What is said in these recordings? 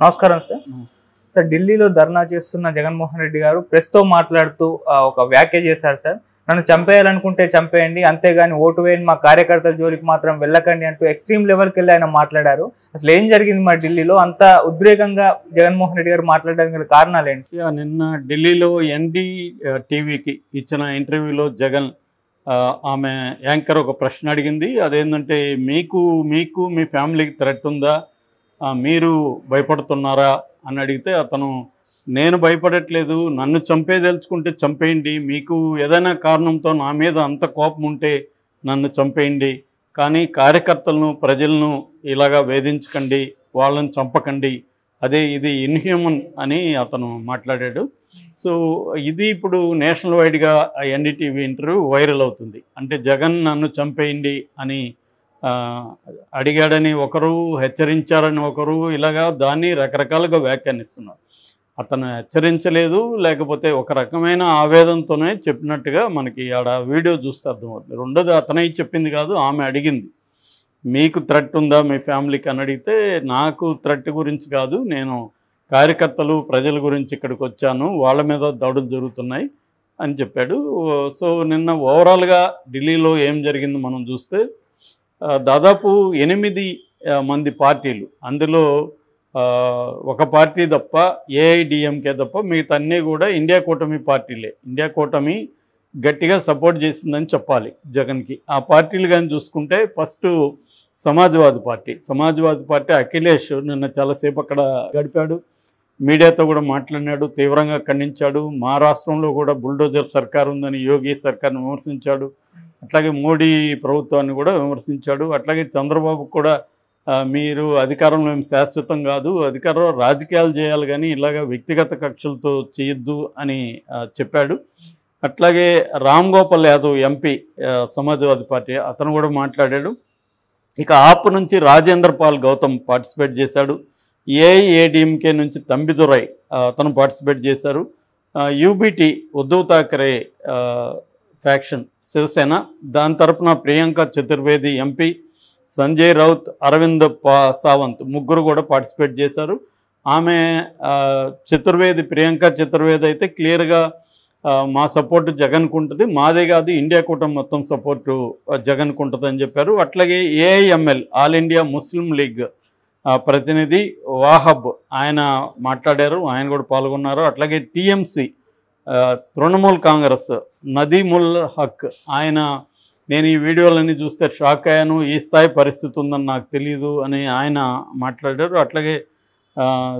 నమస్కారం sir. Sir, ఢిల్లీలో ధర్నా చేస్తున్న జగన్మోహన్ రెడ్డి గారు ప్రెస్తో మాట్లాడుతూ ఒక వ్యాఖ్య చేశారు సార్. నన్ను చంపేయాలనుకుంటే చంపేయండి, అంతేగాని ఓటు వేయండి, మా కార్యకర్తల జోలికి మాత్రం వెళ్ళకండి అంటూ ఎక్స్ట్రీమ్ లెవెల్కి వెళ్ళి ఆయన మాట్లాడారు. అసలు ఏం జరిగింది మా ఢిల్లీలో? అంత ఉద్రేకంగా జగన్మోహన్ రెడ్డి గారు మాట్లాడడానికి గల కారణాలు ఏంటి? నిన్న ఢిల్లీలో ఎన్డీ టీవీకి ఇచ్చిన ఇంటర్వ్యూలో జగన్ ఆమె యాంకర్ ఒక ప్రశ్న అడిగింది. అదేంటంటే మీకు మీ ఫ్యామిలీకి థ్రెట్ ఉందా, మీరు భయపడుతున్నారా అని అడిగితే అతను నేను భయపడట్లేదు, నన్ను చంపేదలుచుకుంటే చంపేయండి, మీకు ఏదైనా కారణంతో నా మీద అంత కోపం ఉంటే నన్ను చంపేయండి, కానీ కార్యకర్తలను ప్రజలను ఇలాగా వేధించకండి, వాళ్ళని చంపకండి, ఇది ఇన్హ్యూమన్ అని అతను మాట్లాడాడు. సో ఇది ఇప్పుడు నేషనల్ వైడ్గా ఎన్డీటీవీ ఇంటర్వ్యూ వైరల్ అవుతుంది. అంటే జగన్ నన్ను చంపేయండి అని అడిగాడని ఒకరు, హెచ్చరించారని ఒకరు, ఇలాగా దాన్ని రకరకాలుగా వ్యాఖ్యానిస్తున్నారు. అతను హెచ్చరించలేదు, లేకపోతే ఒక రకమైన ఆవేదనతోనే చెప్పినట్టుగా మనకి ఆడ వీడియో చూస్తే అర్థమవుతుంది. రెండోది అతనే చెప్పింది కాదు, ఆమె అడిగింది మీకు థ్రెట్ ఉందా మీ ఫ్యామిలీకి అని అడిగితే నాకు థ్రెట్ గురించి కాదు, నేను కార్యకర్తలు ప్రజల గురించి ఇక్కడికి వచ్చాను, వాళ్ళ మీద దాడులు జరుగుతున్నాయి అని చెప్పాడు. సో నిన్న ఓవరాల్గా ఢిల్లీలో ఏం జరిగింది మనం చూస్తే దాదాపు 8 మంది పార్టీలు, అందులో ఒక పార్టీ తప్ప ఏఐడిఎంకే తప్ప మిగతా అన్నీ కూడా ఇండియా కూటమి పార్టీలే. ఇండియా కూటమి గట్టిగా సపోర్ట్ చేసిందని చెప్పాలి జగన్కి. ఆ పార్టీలు కానీ చూసుకుంటే ఫస్ట్ సమాజ్వాదీ పార్టీ అఖిలేష్ నిన్న చాలాసేపు అక్కడ గడిపాడు, మీడియాతో కూడా మాట్లాడినాడు, తీవ్రంగా ఖండించాడు. మహారాష్ట్రంలో కూడా బుల్డోజర్ సర్కార్ ఉందని యోగి సర్కార్ని విమర్శించాడు, అట్లాగే మోడీ ప్రభుత్వాన్ని కూడా విమర్శించాడు. అట్లాగే చంద్రబాబు కూడా మీరు అధికారంలో శాశ్వతం కాదు, అధికారంలో రాజకీయాలు చేయాలి కానీ ఇలాగ వ్యక్తిగత కక్షలతో చేయొద్దు అని చెప్పాడు. అట్లాగే రామ్ గోపాల్ యాదవ్ ఎంపీ సమాజ్వాదీ పార్టీ అతను కూడా మాట్లాడాడు. ఇక ఆప్ నుంచి రాజేంద్ర పాల్ గౌతమ్ పార్టిసిపేట్ చేశాడు. ఏఐఏడిఎంకే నుంచి తంబిదురై అతను పార్టిసిపేట్ చేశారు. యూబీటీ ఉద్ధవ్ థాకరే ఫ్యాక్షన్ శివసేన, దాని తరపున ప్రియాంక చతుర్వేది ఎంపీ, సంజయ్ రౌత్, అరవింద్ సావంత్ ముగ్గురు కూడా పార్టిసిపేట్ చేశారు. ఆమె ప్రియాంక చతుర్వేది అయితే క్లియర్గా మా సపోర్టు జగన్కు ఉంటుంది, మాదే కాదు ఇండియా కూటమి మొత్తం సపోర్టు జగన్కు ఉంటుంది అని చెప్పారు. అట్లాగే AIML all India Muslim league ప్రతినిధి వాహబ్ ఆయన మాట్లాడారు, ఆయన కూడా పాల్గొన్నారు. అట్లాగే టీఎంసీ తృణమూల్ కాంగ్రెస్ నదీముల్ హక్ ఆయన నేను ఈ వీడియోలన్నీ చూస్తే షాక్ అయ్యాను, ఈ స్థాయి పరిస్థితి ఉందని నాకు తెలియదు అని ఆయన మాట్లాడారు. అట్లాగే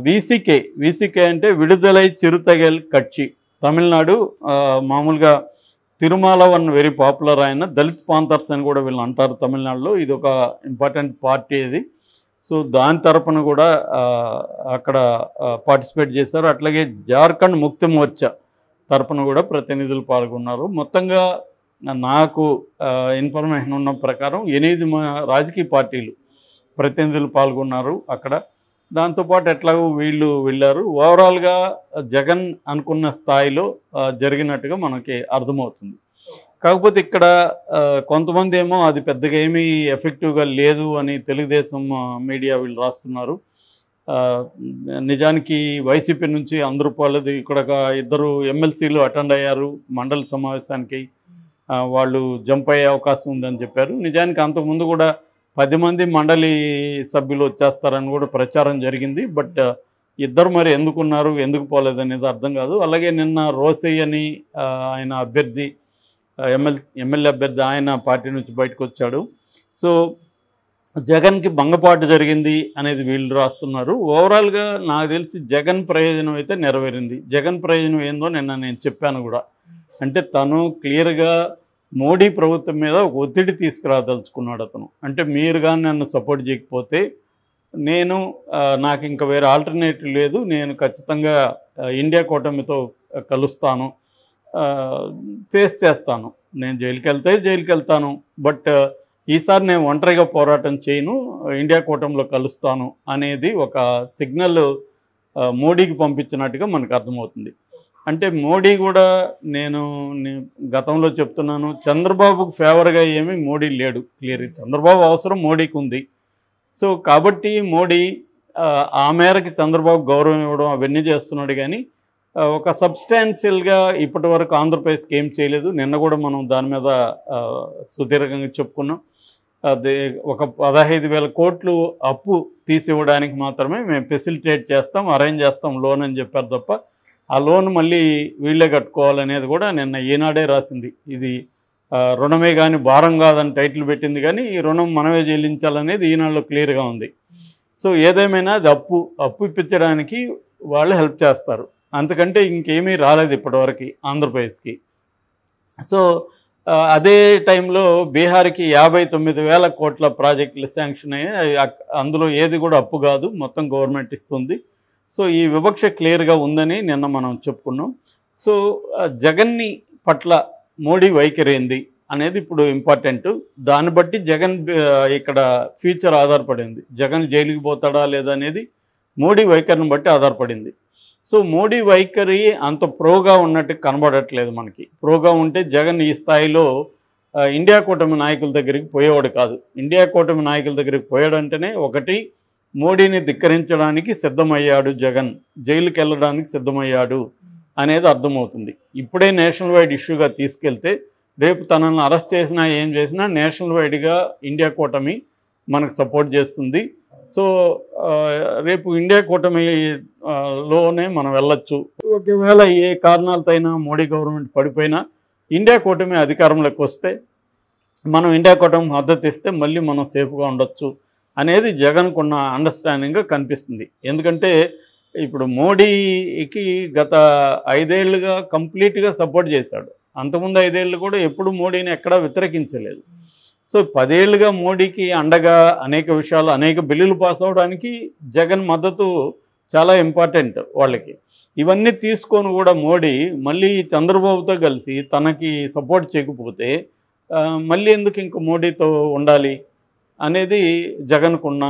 వీసీకే అంటే విడుదలై చిరుతగల్ కక్షి, తమిళనాడు, మామూలుగా తిరుమల వన్ వెరీ పాపులర్, ఆయన దళిత్ పాంథర్స్ అని కూడా వీళ్ళు అంటారు తమిళనాడులో, ఇది ఒక ఇంపార్టెంట్ పార్టీ ఇది. సో దాని తరపున కూడా అక్కడ పార్టిసిపేట్ చేశారు. అట్లాగే జార్ఖండ్ ముక్తి మోర్చా తరపున కూడా ప్రతినిధులు పాల్గొన్నారు. మొత్తంగా నాకు ఇన్ఫర్మేషన్ ఉన్న ప్రకారం 8 రాజకీయ పార్టీలు ప్రతినిధులు పాల్గొన్నారు అక్కడ. దాంతోపాటు ఎట్లాగో వీళ్ళు వెళ్ళారు. ఓవరాల్గా జగన్ అనుకున్న స్థాయిలో జరిగినట్టుగా మనకి అర్థమవుతుంది. కాకపోతే ఇక్కడ కొంతమంది ఏమో అది పెద్దగా ఏమీ ఎఫెక్టివ్గా లేదు అని తెలుగుదేశం మీడియా వీళ్ళు రాస్తున్నారు. నిజానికి వైసీపీ నుంచి అందరూపాలది ఇక్కడ 2 ఎమ్మెల్సీలు అటెండ్ అయ్యారు మండలి సమావేశానికి, వాళ్ళు జంప్ అయ్యే అవకాశం ఉందని చెప్పారు. నిజానికి అంతకుముందు కూడా 10 మంది మండలి సభ్యులు వచ్చేస్తారని కూడా ప్రచారం జరిగింది. బట్ ఇద్దరు మరి ఎందుకున్నారు, ఎందుకు పోలేదు అనేది అర్థం కాదు. అలాగే నిన్న రోసయ్య అని ఆయన అభ్యర్థి, ఎమ్మెల్యే అభ్యర్థి, ఆయన పార్టీ నుంచి బయటకు వచ్చాడు. సో జగన్కి భంగపాటు జరిగింది అనేది వీళ్ళు రాస్తున్నారు. ఓవరాల్గా నాకు తెలిసి జగన్ ప్రయోజనం అయితే నెరవేరింది. జగన్ ప్రయోజనం ఏందో నిన్న నేను చెప్పాను కూడా. అంటే తను క్లియర్గా మోడీ ప్రభుత్వం మీద ఒక ఒత్తిడి తీసుకురాదలుచుకున్నాడు అతను. అంటే మీరు కానీ నన్ను సపోర్ట్ చేయకపోతే నాకు ఇంకా వేరే ఆల్టర్నేటివ్ లేదు, నేను ఖచ్చితంగా ఇండియా కూటమితో కలుస్తాను, ఫేస్ చేస్తాను, నేను జైలుకి వెళ్తాను, బట్ ఈసారి నేను ఒంటరిగా పోరాటం చేయను, ఇండియా కూటమిలో కలుస్తాను అనేది ఒక సిగ్నల్ మోడీకి పంపించినట్టుగా మనకు అర్థమవుతుంది. అంటే మోడీ కూడా నేను గతంలో చెప్తున్నాను, చంద్రబాబుకు ఫేవర్గా ఏమీ మోడీ లేడు, క్లియర్. చంద్రబాబు అవసరం మోడీకి ఉంది. సో కాబట్టి మోడీ ఆ మేరకి చంద్రబాబు గౌరవం ఇవ్వడం అవన్నీ చేస్తున్నాడు. కానీ ఒక సబ్స్టాన్షియల్గా ఇప్పటి వరకు ఆంధ్రప్రదేశ్కి ఏం చేయలేదు. నిన్న కూడా మనం దాని మీద సుదీర్ఘంగా చెప్పుకున్నాం. అది ఒక 15,000 కోట్లు అప్పు తీసివ్వడానికి మాత్రమే మేము ఫెసిలిటేట్ చేస్తాం, అరేంజ్ చేస్తాం లోన్ అని చెప్పారు తప్ప ఆ లోన్ మళ్ళీ వీళ్ళే కట్టుకోవాలనేది కూడా నిన్న ఈనాడే రాసింది. ఇది రుణమే కానీ భారం కాదని టైటిల్ పెట్టింది, కానీ ఈ రుణం మనమే చెల్లించాలనేది ఈనాడులో క్లియర్గా ఉంది. సో ఏదేమైనా అది అప్పు ఇప్పించడానికి వాళ్ళు హెల్ప్ చేస్తారు, అంతకంటే ఇంకేమీ రాలేదు ఇప్పటివరకు ఆంధ్రప్రదేశ్కి. సో అదే టైంలో బీహార్కి 59,000 కోట్ల ప్రాజెక్టులు శాంక్షన్ అయ్యాయి. అందులో ఏది కూడా అప్పు కాదు, మొత్తం గవర్నమెంట్ ఇస్తుంది. సో ఈ వివక్ష క్లియర్గా ఉందని నిన్న మనం చెప్పుకున్నాం. సో జగన్ని పట్ల మోడీ వైఖరి ఏంది అనేది ఇప్పుడు ఇంపార్టెంట్. దాన్ని బట్టి జగన్ ఇక్కడ ఫ్యూచర్ ఆధారపడింది. జగన్ జైలుకి పోతాడా లేదా అనేది మోడీ వైఖరిని బట్టి ఆధారపడింది. సో మోడీ వైఖరి అంత ప్రోగా ఉన్నట్టు కనబడట్లేదు మనకి. ప్రోగా ఉంటే జగన్ ఈ స్థాయిలో ఇండియా కూటమి నాయకుల దగ్గరికి పోయేవాడు కాదు. ఇండియా కూటమి నాయకుల దగ్గరికి పోయాడంటేనే ఒకటి మోడీని ధిక్కరించడానికి సిద్ధమయ్యాడు, జగన్ జైలుకి వెళ్ళడానికి సిద్ధమయ్యాడు అనేది అర్థమవుతుంది. ఇప్పుడే నేషనల్ వైడ్ ఇష్యూగా తీసుకెళ్తే రేపు తనను అరెస్ట్ చేసినా ఏం చేసినా నేషనల్ వైడ్గా ఇండియా కూటమి మనకు సపోర్ట్ చేస్తుంది. సో రేపు ఇండియా కూటమిలోనే మనం వెళ్ళొచ్చు. ఒకవేళ ఏ కారణాలతో అయినా మోడీ గవర్నమెంట్ పడిపోయినా ఇండియా కూటమి అధికారంలోకి వస్తే మనం ఇండియా కూటమి మద్దతు ఇస్తే మళ్ళీ మనం సేఫ్గా ఉండొచ్చు అనేది జగన్కున్న అండర్స్టాండింగ్గా కనిపిస్తుంది. ఎందుకంటే ఇప్పుడు మోడీకి గత 5 ఏళ్ళుగా కంప్లీట్గా సపోర్ట్ చేశాడు. అంతకుముందు 5 ఏళ్ళు కూడా ఎప్పుడు మోడీని ఎక్కడా వ్యతిరేకించలేదు. సో 10 ఏళ్ళుగా మోడీకి అండగా అనేక విషయాలు, అనేక బిల్లులు పాస్ అవడానికి జగన్ మద్దతు చాలా ఇంపార్టెంట్ వాళ్ళకి. ఇవన్నీ తీసుకొని కూడా మోడీ మళ్ళీ చంద్రబాబుతో కలిసి తనకి సపోర్ట్ చేయకపోతే మళ్ళీ ఎందుకు ఇంక మోడీతో ఉండాలి అనేది జగన్కున్న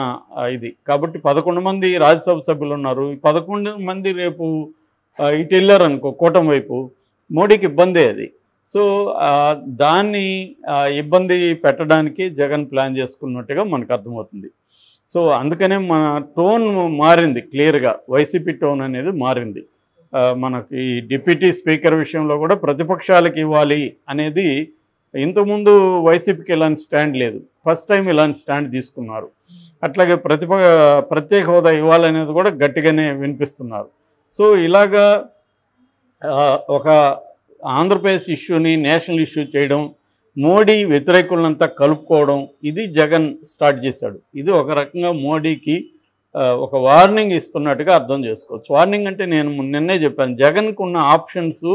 ఇది. కాబట్టి 11 మంది రాజ్యసభ సభ్యులు ఉన్నారు. ఈ 11 మంది రేపు ఇటు వెళ్ళారు అనుకో కూటమి వైపు, మోడీకి ఇబ్బందే అది. సో దాన్ని ఇబ్బంది పెట్టడానికి జగన్ ప్లాన్ చేసుకున్నట్టుగా మనకు అర్థమవుతుంది. సో అందుకనే మన టోన్ మారింది క్లియర్గా, వైసీపీ టోన్ అనేది మారింది. మనకి డిప్యూటీ స్పీకర్ విషయంలో కూడా ప్రతిపక్షాలకు ఇవ్వాలి అనేది ఇంతకుముందు వైసీపీకి ఇలాంటి స్టాండ్ లేదు, ఫస్ట్ టైం ఇలాంటి స్టాండ్ తీసుకున్నారు. అట్లాగే ప్రత్యేక హోదా ఇవ్వాలనేది కూడా గట్టిగానే వినిపిస్తున్నారు. సో ఇలాగా ఒక ఆంధ్రప్రదేశ్ ఇష్యూని నేషనల్ ఇష్యూ చేయడం, మోడీ వ్యతిరేకులంతా కలుపుకోవడం, ఇది జగన్ స్టార్ట్ చేశాడు. ఇది ఒక రకంగా మోడీకి ఒక వార్నింగ్ ఇస్తున్నట్టుగా అర్థం చేసుకోవచ్చు. వార్నింగ్ అంటే నేను నిన్నే చెప్పాను, జగన్కు ఉన్న ఆప్షన్స్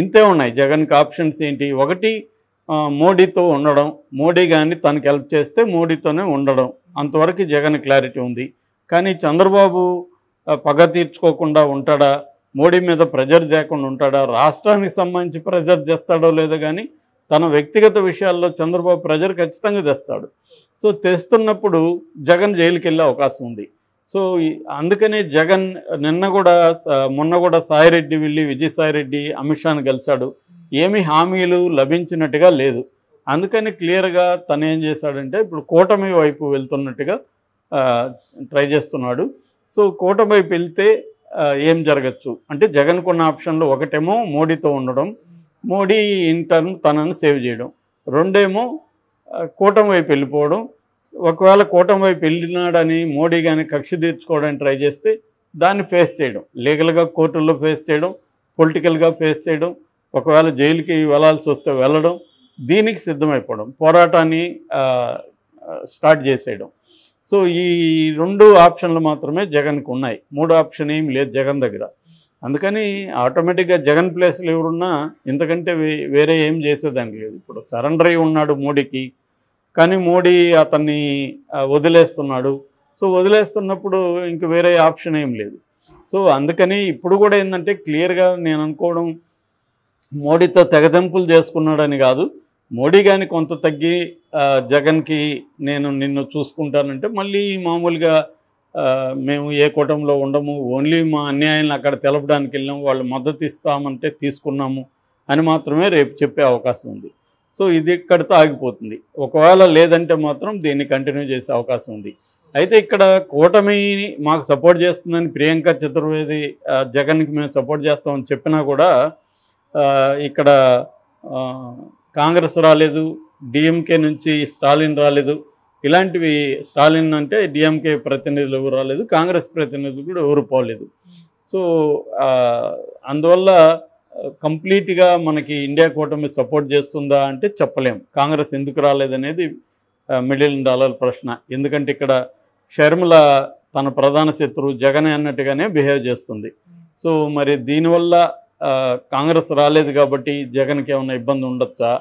ఇంతే ఉన్నాయి. జగన్కి ఆప్షన్స్ ఏంటి? ఒకటి మోడీతో ఉండడం, మోడీ కానీ తనకి హెల్ప్ చేస్తే మోడీతోనే ఉండడం, అంతవరకు జగన్ క్లారిటీ ఉంది. కానీ చంద్రబాబు పగ తీర్చుకోకుండా ఉంటాడా, మోడీ మీద ప్రెజర్ చేయకుండా ఉంటాడా, రాష్ట్రానికి సంబంధించి ప్రెజర్ చేస్తాడో లేదో, కానీ తన వ్యక్తిగత విషయాల్లో చంద్రబాబు ప్రెజర్ ఖచ్చితంగా తెస్తాడు. సో తెస్తున్నప్పుడు జగన్ జైలుకి వెళ్ళే అవకాశం ఉంది. సో అందుకనే జగన్ మొన్న కూడా సాయిరెడ్డి వెళ్ళి విజయసాయిరెడ్డి అమిత్ షాను కలిశాడు. ఏమీ హామీలు లభించినట్టుగా లేదు. అందుకని క్లియర్గా తను ఏం చేశాడంటే ఇప్పుడు కూటమి వైపు వెళ్తున్నట్టుగా ట్రై చేస్తున్నాడు. సో కూటమి వైపు వెళ్తే ఏం జరగచ్చు అంటే జగన్కున్న ఆప్షన్లు ఒకటేమో మోడీతో ఉండడం, మోడీ ఇన్ టర్న్ తనను సేవ్ చేయడం, రెండేమో కూటమి వైపు వెళ్ళిపోవడం. ఒకవేళ కూటమి వైపు వెళ్ళినాడని మోడీ కానీ కక్ష తీర్చుకోవడానికి ట్రై చేస్తే దాన్ని ఫేస్ చేయడం, లీగల్గా కోర్టుల్లో ఫేస్ చేయడం, పొలిటికల్గా ఫేస్ చేయడం, ఒకవేళ జైలుకి వెళ్ళాల్సి వస్తే వెళ్ళడం, దీనికి సిద్ధమైపోవడం, పోరాటాన్ని స్టార్ట్ చేసేయడం. సో ఈ 2 ఆప్షన్లు మాత్రమే జగన్కు ఉన్నాయి. 3 ఆప్షన్ ఏమి లేదు జగన్ దగ్గర. అందుకని ఆటోమేటిక్గా జగన్ ప్లేస్లో ఎవరున్నా ఇంతకంటే వేరే ఏం చేసేదానికి లేదు. ఇప్పుడు సరెండర్ అయి ఉన్నాడు మోడీకి, కానీ మోడీ అతన్ని వదిలేస్తున్నాడు. సో వదిలేస్తున్నప్పుడు ఇంక వేరే ఆప్షన్ ఏం లేదు. సో అందుకని ఇప్పుడు కూడా ఏంటంటే క్లియర్గా నేను అనుకోవడం, మోడీతో తెగదెంపులు చేసుకున్నాడని కాదు, మోడీ కానీ కొంత తగ్గి జగన్కి నిన్ను చూసుకుంటానంటే మళ్ళీ మామూలుగా మేము ఏ కూటమిలో ఉండము, ఓన్లీ మా అన్యాయాన్ని అక్కడ తెలపడానికి వెళ్ళాము, వాళ్ళు మద్దతు ఇస్తామంటే తీసుకున్నాము అని మాత్రమే రేపు చెప్పే అవకాశం ఉంది. సో ఇది ఇక్కడితో ఆగిపోతుంది. ఒకవేళ లేదంటే మాత్రం దీన్ని కంటిన్యూ చేసే అవకాశం ఉంది. అయితే ఇక్కడ కూటమిని మాకు సపోర్ట్ చేస్తుందని ప్రియాంక చతుర్వేది జగన్కి మేము సపోర్ట్ చేస్తామని చెప్పినా కూడా ఇక్కడ కాంగ్రెస్ రాలేదు, డిఎంకే నుంచి స్టాలిన్ రాలేదు. ఇలాంటివి స్టాలిన్ అంటే డిఎంకే ప్రతినిధులు ఎవరు రాలేదు, కాంగ్రెస్ ప్రతినిధులు కూడా ఎవరు పోలేదు. సో అందువల్ల కంప్లీట్గా మనకి ఇండియా కూటమి సపోర్ట్ చేస్తుందా అంటే చెప్పలేం. కాంగ్రెస్ ఎందుకు రాలేదనేది $1 మిలియన్ ప్రశ్న. ఎందుకంటే ఇక్కడ షర్మిల తన ప్రధాన శత్రువు జగన్ అన్నట్టుగానే బిహేవ్ చేస్తుంది. సో మరి దీనివల్ల కాంగ్రెస్ రాలేదు కాబట్టి జగన్కి ఏమైనా ఇబ్బంది ఉండొచ్చా